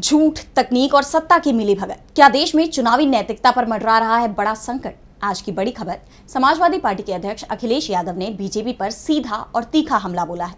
झूठ, तकनीक और सत्ता की मिलीभगत। क्या देश में चुनावी नैतिकता पर मंडरा रहा है बड़ा संकट? आज की बड़ी खबर, समाजवादी पार्टी के अध्यक्ष अखिलेश यादव ने बीजेपी पर सीधा और तीखा हमला बोला है।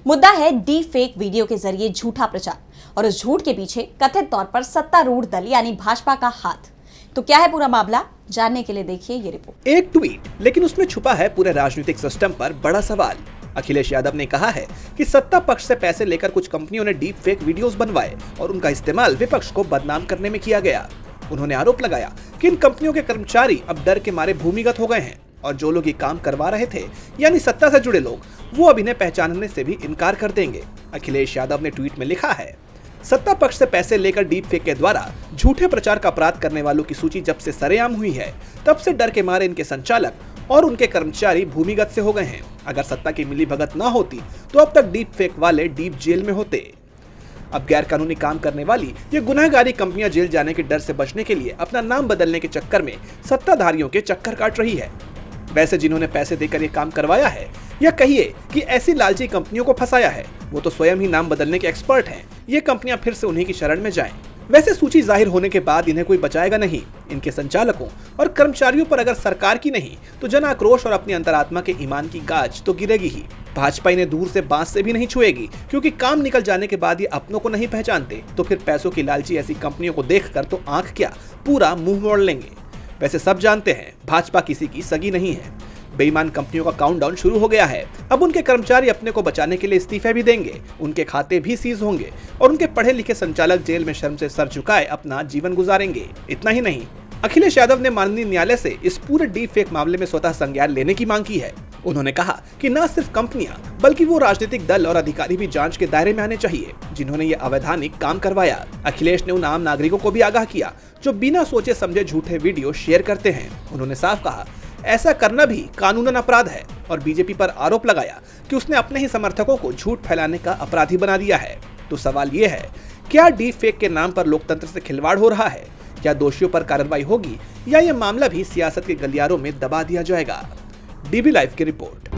मुद्दा है डीप फेक वीडियो के जरिए झूठा प्रचार और उस झूठ के पीछे कथित तौर पर सत्तारूढ़ दल यानी भाजपा का हाथ। तो क्या है पूरा मामला, जानने के लिए देखिए ये रिपोर्ट। एक ट्वीट, लेकिन उसमें छुपा है पूरे राजनीतिक सिस्टम पर बड़ा सवाल। अखिलेश यादव ने कहा है कि सत्ता पक्ष से पैसे लेकर कुछ कंपनियों ने डीप फेक वीडियोस बनवाए और उनका इस्तेमाल विपक्ष को बदनाम करने में किया गया। उन्होंने आरोप लगाया कि इन कंपनियों के कर्मचारी अब डर के मारे भूमिगत हो गए हैं और जो लोग ये काम करवा रहे थे यानी सत्ता से जुड़े लोग, वो अब इन्हें पहचानने से भी इनकार कर देंगे। अखिलेश यादव ने ट्वीट में लिखा है, सत्ता पक्ष से पैसे लेकर डीप फेक के द्वारा झूठे प्रचार का अपराध करने वालों की सूची जब से सरेआम हुई है, तब से डर के मारे इनके संचालक और उनके कर्मचारी भूमिगत से हो गए हैं। अगर सत्ता की मिलीभगत ना होती तो अब तक डीप फेक वाले डीप जेल में होते। अब गैर कानूनी काम करने वाली ये गुनहगारी कंपनियां जेल जाने के डर से बचने के लिए अपना नाम बदलने के चक्कर में सत्ताधारियों के चक्कर काट रही है। वैसे जिन्होंने पैसे देकर ये काम करवाया है या कहिए कि ऐसी लालची कंपनियों को फंसाया है, वो तो स्वयं ही नाम बदलने के एक्सपर्ट हैं। ये कंपनियां फिर से उन्हीं की शरण में जाएं। वैसे सूची जाहिर होने के बाद इन्हें कोई बचाएगा नहीं। इनके संचालकों और कर्मचारियों पर अगर सरकार की नहीं तो जन आक्रोश और अपनी अंतरात्मा के ईमान की गाज तो गिरेगी ही। भाजपा इन्हें दूर से बांस से भी नहीं छुएगी, क्योंकि काम निकल जाने के बाद ये अपनों को नहीं पहचानते, तो फिर पैसों की लालची ऐसी कंपनियों को देखकर तो आंख क्या पूरा मुंह मोड़ लेंगे। वैसे सब जानते हैं भाजपा किसी की सगी नहीं है। बेईमान कंपनियों का काउंटडाउन शुरू हो गया है। अब उनके कर्मचारी अपने को बचाने के लिए इस्तीफे भी देंगे, उनके खाते भी सीज होंगे और उनके पढ़े लिखे संचालक जेल में शर्म से सर झुकाए अपना जीवन गुजारेंगे। इतना ही नहीं, अखिलेश यादव ने माननीय न्यायालय से इस पूरे डीप फेक मामले में स्वतः संज्ञान लेने की मांग की है। उन्होंने कहा कि न सिर्फ कंपनियां बल्कि वो राजनीतिक दल और अधिकारी भी जांच के दायरे में आने चाहिए जिन्होंने ये अवैधानिक काम करवाया। अखिलेश ने उन आम नागरिकों को भी आगाह किया जो बिना सोचे समझे झूठे वीडियो शेयर करते हैं। उन्होंने साफ कहा, ऐसा करना भी कानूनन अपराध है और बीजेपी पर आरोप लगाया कि उसने अपने ही समर्थकों को झूठ फैलाने का अपराधी बना दिया है। तो सवाल ये है, क्या डीप फेक के नाम पर लोकतंत्र से खिलवाड़ हो रहा है? क्या दोषियों पर कार्रवाई होगी या यह मामला भी सियासत के गलियारों में दबा दिया जाएगा? डीबी लाइव की रिपोर्ट।